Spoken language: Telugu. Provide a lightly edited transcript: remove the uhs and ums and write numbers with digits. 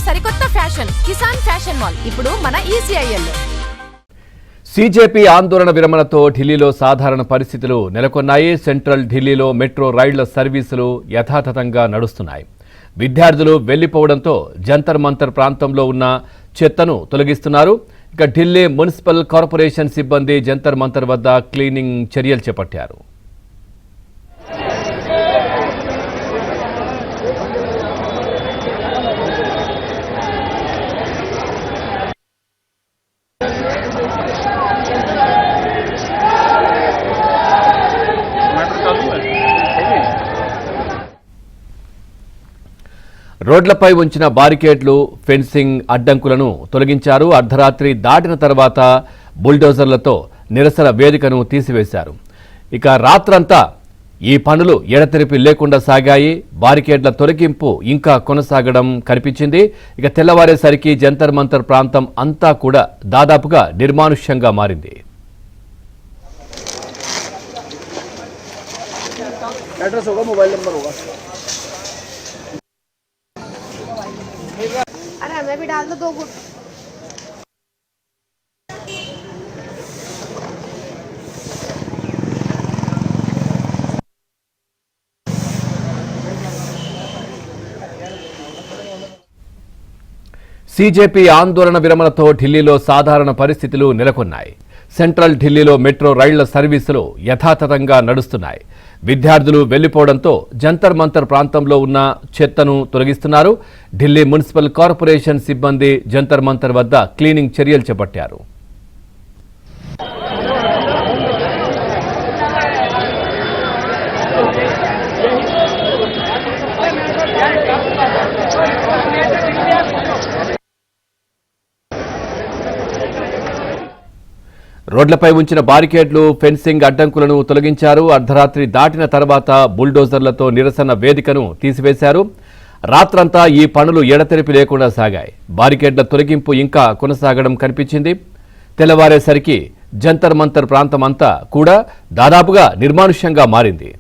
సరికొత్త ఫ్యాషన్ కిసాన్ ఫ్యాషన్ మాల్ ఇప్పుడు మన ఈసీఐఎల్. సీజేపీ ఆందోళన విరమణతో ఢిల్లీలో సాధారణ పరిస్థితులు నెలకొన్నాయి. సెంట్రల్ ఢిల్లీలో మెట్రో రైళ్ల సర్వీసులు యథాతథంగా నడుస్తున్నాయి. విద్యార్థులు వెళ్లిపోవడంతో జంతర్ మంతర్ ప్రాంతంలో ఉన్న చెత్తను తొలగిస్తున్నారు. ఇక ఢిల్లీ మున్సిపల్ కార్పొరేషన్ సిబ్బంది జంతర్ మంతర్ వద్ద క్లీనింగ్ చర్యలు చేపట్టారు. రోడ్లపై ఉంచిన బారికేడ్లు, ఫెన్సింగ్ అడ్డంకులను తొలగించారు. అర్ధరాత్రి దాటిన తర్వాత బుల్డోజర్లతో నిరసన వేదికను తీసివేశారు. ఇక రాత్రంతా ఈ పనులు ఎడతెరిపి లేకుండా సాగాయి. బారికేడ్ల తొలగింపు ఇంకా కొనసాగడం కనిపించింది. ఇక తెల్లవారేసరికి జంతర్ మంతర్ ప్రాంతం అంతా కూడా దాదాపుగా నిర్మానుష్యంగా మారింది. एड्रेस होगा, मोबाइल नंबर होगा। अरे हमें भी डाल दो 2 गुट। సీజేపీ ఆందోళన విరమణతో ఢిల్లీలో సాధారణ పరిస్థితులు నెలకొన్నాయి. సెంట్రల్ ఢిల్లీలో మెట్రో రైళ్ల సర్వీసులు యథాతథంగా నడుస్తున్నాయి. విద్యార్థులు వెళ్లిపోవడంతో జంతర్ మంతర్ ప్రాంతంలో ఉన్న చెత్తను తొలగిస్తున్నారు. ఢిల్లీ మున్సిపల్ కార్పొరేషన్ సిబ్బంది జంతర్ మంతర్ వద్ద క్లీనింగ్ చర్యలు చేపట్టారు. రోడ్లపై ఉంచిన బారికేడ్లు, ఫెన్సింగ్ అడ్డంకులను తొలగించారు. అర్ధరాత్రి దాటిన తర్వాత బుల్డోజర్లతో నిరసన వేదికను తీసివేశారు. రాత్రంతా ఈ పనులు ఎడతెరిపి లేకుండా సాగాయి. బారికేడ్ల తొలగింపు ఇంకా కొనసాగడం కనిపించింది. తెల్లవారేసరికి జంతర్ మంతర్ ప్రాంతం అంతా కూడా దాదాపుగా నిర్మానుష్యంగా మారింది.